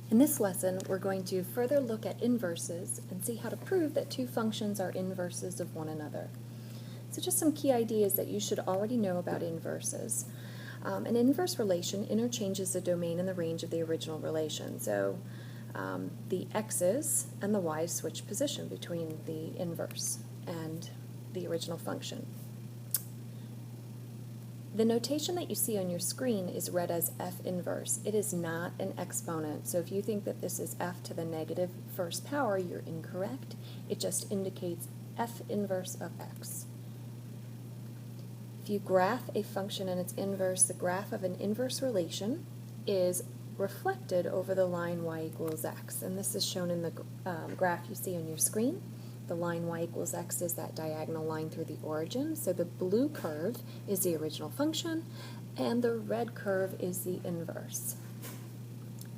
In this lesson, we're going to further look at inverses and see how to prove that two functions are inverses of one another. So just some key ideas that you should already know about inverses. An inverse relation interchanges the domain and the range of the original relation. So the x's and the y's switch position between the inverse and the original function. The notation that you see on your screen is read as f inverse. It is not an exponent, so if you think that this is f to the negative first power, you're incorrect. It just indicates f inverse of x. If you graph a function and its inverse, the graph of an inverse relation is reflected over the line y equals x, and this is shown in the graph you see on your screen. The line y equals x is that diagonal line through the origin, so the blue curve is the original function, and the red curve is the inverse.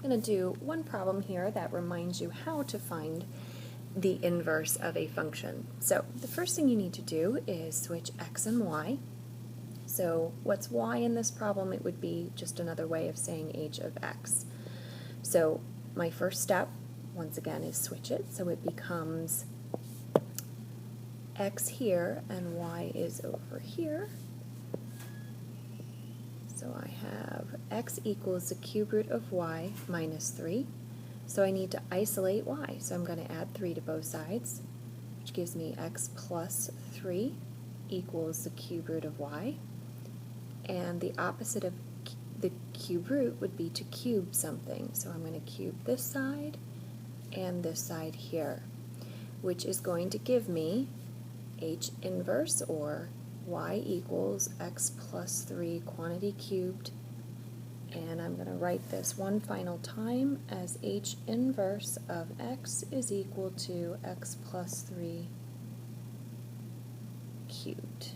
I'm going to do one problem here that reminds you how to find the inverse of a function. So the first thing you need to do is switch x and y. So what's y in this problem? It would be just another way of saying h of x. So my first step, once again, is switch it, so it becomes x here and y is over here. So I have x equals the cube root of y minus 3. So I need to isolate y. So I'm going to add 3 to both sides, which gives me x plus 3 equals the cube root of y. And the opposite of the cube root would be to cube something. So I'm going to cube this side and this side here, which is going to give me h inverse, or y equals x plus 3 quantity cubed, and I'm going to write this one final time as h inverse of x is equal to x plus 3 cubed.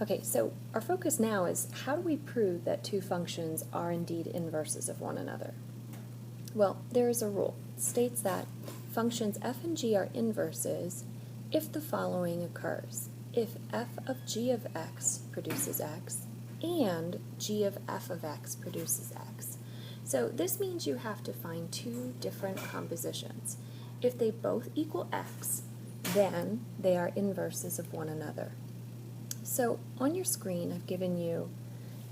Okay, so our focus now is how do we prove that two functions are indeed inverses of one another? Well, there is a rule. It states that functions f and g are inverses if the following occurs. If f of g of x produces x and g of f of x produces x. So this means you have to find two different compositions. If they both equal x, then they are inverses of one another. So on your screen I've given you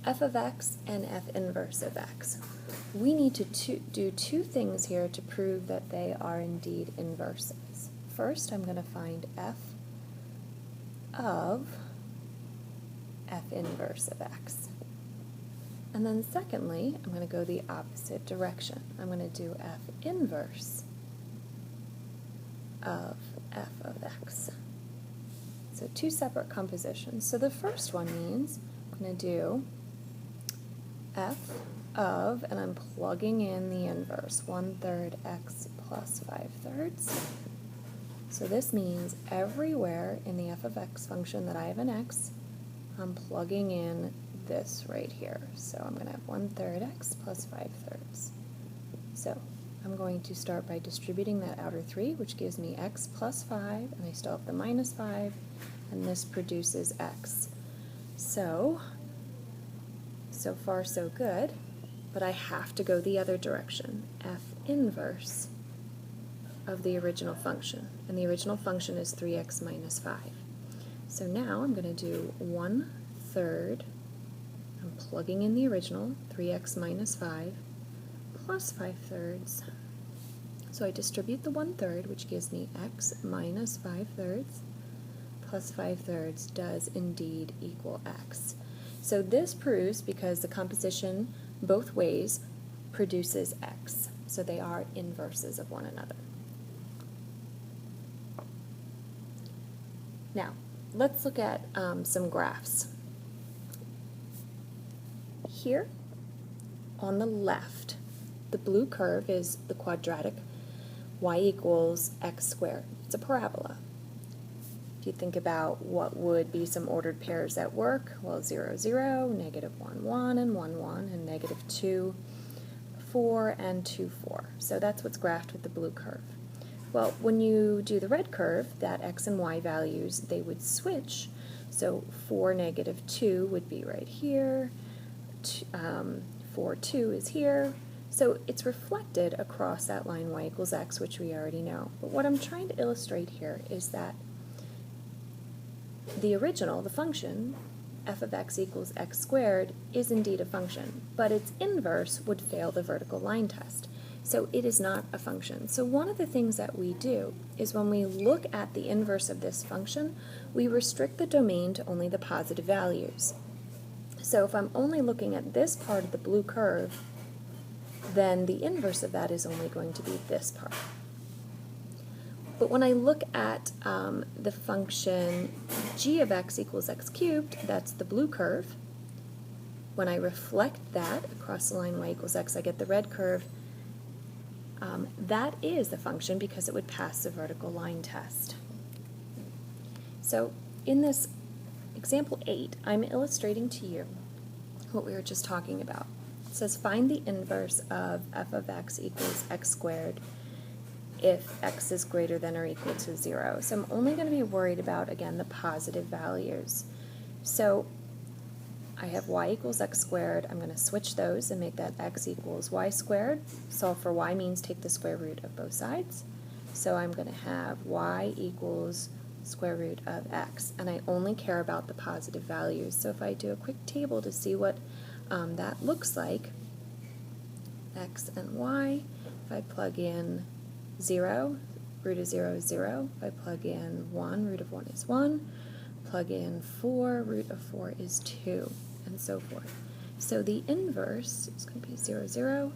f of x and f inverse of x. We need to do two things here to prove that they are indeed inverses. First, I'm going to find f of f inverse of x. And then secondly, I'm going to go the opposite direction. I'm going to do f inverse of f of x. So two separate compositions. So the first one means I'm going to do f of, and I'm plugging in the inverse, 1/3 x plus 5/3. So this means everywhere in the f of x function that I have an x, I'm plugging in this right here. So I'm going to have 1/3 x plus 5/3. So I'm going to start by distributing that outer 3, which gives me x plus 5, and I still have the minus 5, and this produces x. So far so good, but I have to go the other direction, f inverse of the original function, and the original function is 3x minus 5. So now I'm going to do 1/3, I'm plugging in the original, 3x minus 5, plus 5/3. So I distribute the 1/3, which gives me x minus 5/3, plus 5/3 does indeed equal x. So this proves, because the composition both ways produces x, so they are inverses of one another. Now, let's look at some graphs. Here, on the left, the blue curve is the quadratic y equals x squared. It's a parabola. If you think about what would be some ordered pairs that work, well, 0, 0, negative 1, 1, and 1, 1, and negative 2, 4, and 2, 4. So that's what's graphed with the blue curve. Well, when you do the red curve, that x and y values, they would switch. So 4, negative 2 would be right here. 4, 2 is here. So it's reflected across that line y equals x, which we already know. But what I'm trying to illustrate here is that the original, the function, f of x equals x squared, is indeed a function, but its inverse would fail the vertical line test. So it is not a function. So one of the things that we do is when we look at the inverse of this function, we restrict the domain to only the positive values. So if I'm only looking at this part of the blue curve, then the inverse of that is only going to be this part. But when I look at the function g of x equals x cubed, that's the blue curve. When I reflect that across the line y equals x, I get the red curve. That is the function because it would pass the vertical line test. So in this example 8, I'm illustrating to you what we were just talking about. It says find the inverse of f of x equals x squared if x is greater than or equal to 0. So I'm only going to be worried about, again, the positive values. So I have y equals x squared. I'm going to switch those and make that x equals y squared. Solve for y means take the square root of both sides. So I'm going to have y equals square root of x. And I only care about the positive values. So if I do a quick table to see what that looks like, x and y, if I plug in 0, root of 0 is 0. If I plug in 1, root of 1 is 1. Plug in 4, root of 4 is 2, and so forth. So the inverse is going to be 0, 0,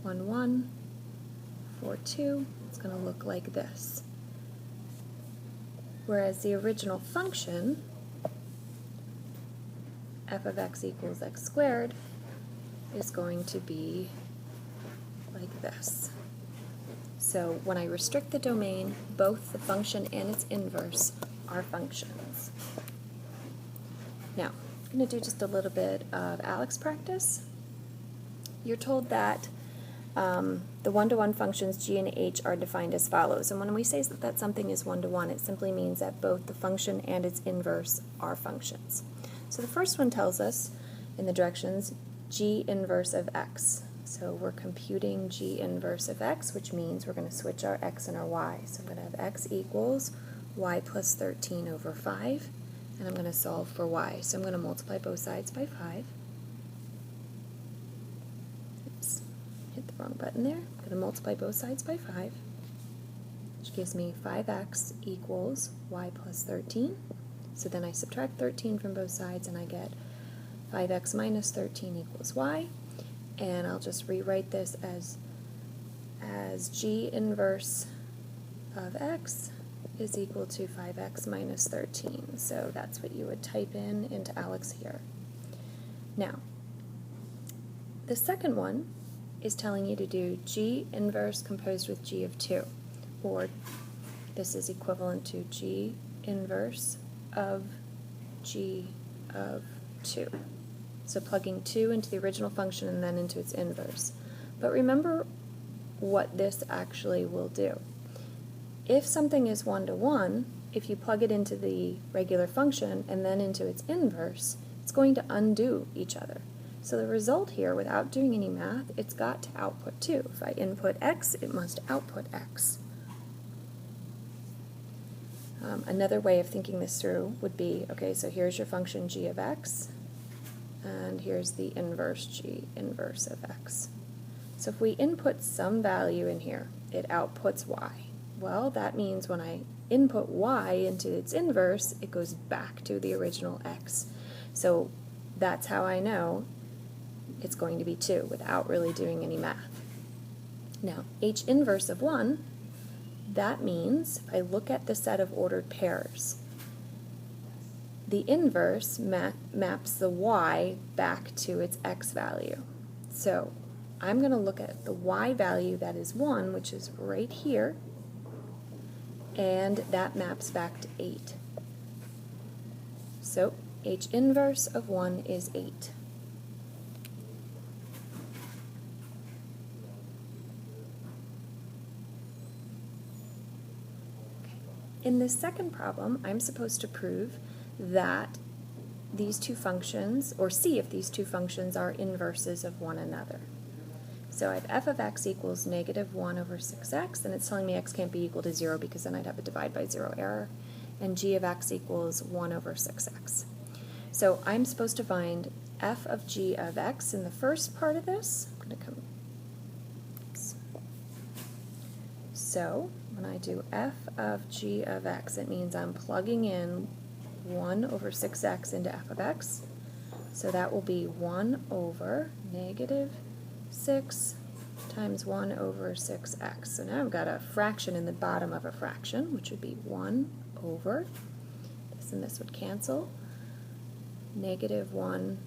1, 1, 4, 2. It's going to look like this. Whereas the original function, f of x equals x squared, is going to be like this. So when I restrict the domain, both the function and its inverse are functions. Now, I'm going to do just a little bit of Aleks practice. You're told that the one-to-one functions g and h are defined as follows. And when we say that something is one-to-one, it simply means that both the function and its inverse are functions. So the first one tells us in the directions g inverse of x. So we're computing g inverse of x, which means we're going to switch our x and our y. So I'm going to have x equals y plus 13 over 5, and I'm going to solve for y. So I'm going to multiply both sides by 5. Oops, hit the wrong button there. I'm going to multiply both sides by 5, which gives me 5x equals y plus 13. So then I subtract 13 from both sides, and I get 5x minus 13 equals y. And I'll just rewrite this as g inverse of x is equal to 5x minus 13. So that's what you would type in into Aleks here. Now, the second one is telling you to do g inverse composed with g of 2, or this is equivalent to g inverse of g of 2. So plugging 2 into the original function and then into its inverse. But remember what this actually will do. If something is one-to-one, if you plug it into the regular function and then into its inverse, it's going to undo each other. So the result here, without doing any math, it's got to output 2. If I input x, it must output x. Another way of thinking this through would be, okay, so here's your function g of x, and here's the inverse g inverse of x. So if we input some value in here, it outputs y. Well, that means when I input y into its inverse, it goes back to the original x. So that's how I know it's going to be 2 without really doing any math. Now, h inverse of 1, that means if I look at the set of ordered pairs, the inverse maps the y back to its x value. So I'm going to look at the y value that is 1, which is right here, and that maps back to 8. So h inverse of 1 is 8. In this second problem, I'm supposed to prove that these two functions, or see if these two functions are inverses of one another. So I have f of x equals negative 1 over 6x, and it's telling me x can't be equal to 0 because then I'd have a divide by 0 error, and g of x equals 1 over 6x. So I'm supposed to find f of g of x in the first part of this. I'm going to come. So when I do f of g of x, it means I'm plugging in 1 over 6x into f of x. So that will be 1 over negative 6 times 1 over 6x. So now I've got a fraction in the bottom of a fraction, which would be 1 over, this and this would cancel, negative 1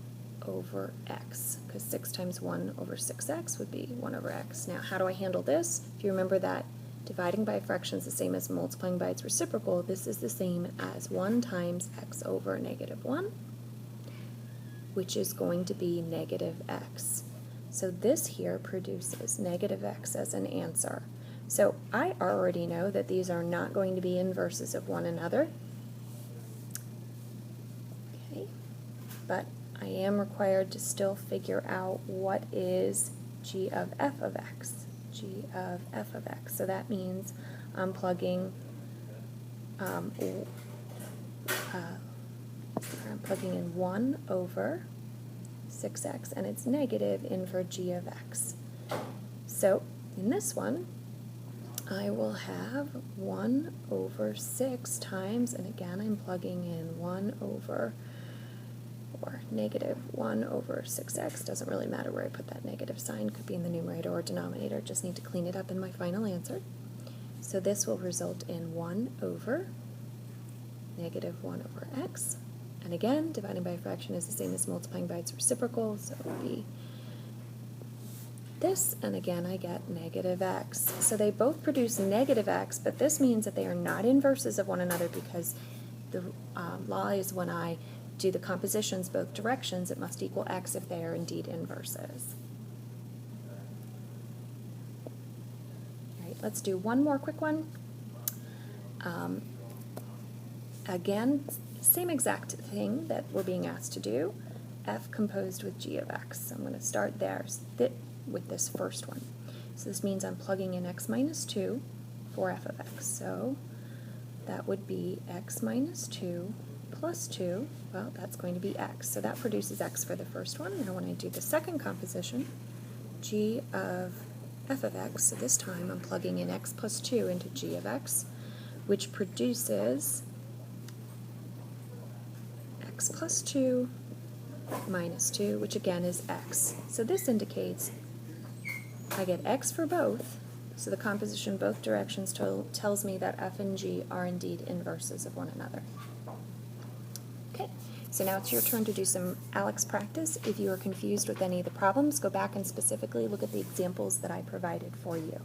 over x, because 6 times 1 over 6x would be 1 over x. Now, how do I handle this? If you remember that dividing by a fraction is the same as multiplying by its reciprocal, this is the same as 1 times x over negative 1, which is going to be negative x. So this here produces negative x as an answer. So I already know that these are not going to be inverses of one another. Okay, but I am required to still figure out what is g of f of x. G of f of x. So that means I'm plugging I'm plugging in 1 over 6x, and it's negative in for g of x. So in this one, I will have 1 over 6 times, and again I'm plugging in 1 over, or negative 1 over 6x. Doesn't really matter where I put that negative sign. Could be in the numerator or denominator. Just need to clean it up in my final answer. So this will result in 1 over negative 1 over x. And again, dividing by a fraction is the same as multiplying by its reciprocal, so it would be this, and again I get negative x. So they both produce negative x, but this means that they are not inverses of one another, because the law is when I do the compositions both directions, it must equal x if they are indeed inverses. All right, let's do one more quick one. Again, same exact thing that we're being asked to do, f composed with g of x. So I'm going to start there with this first one. So this means I'm plugging in x minus 2 for f of x. So that would be x minus 2 plus 2, well, that's going to be x. So that produces x for the first one. Now when I do the second composition, g of f of x, so this time I'm plugging in x plus 2 into g of x, which produces x plus 2 minus 2, which again is x. So this indicates I get x for both, so the composition both directions tells me that f and g are indeed inverses of one another. Okay, so now it's your turn to do some Aleks practice. If you are confused with any of the problems, go back and specifically look at the examples that I provided for you.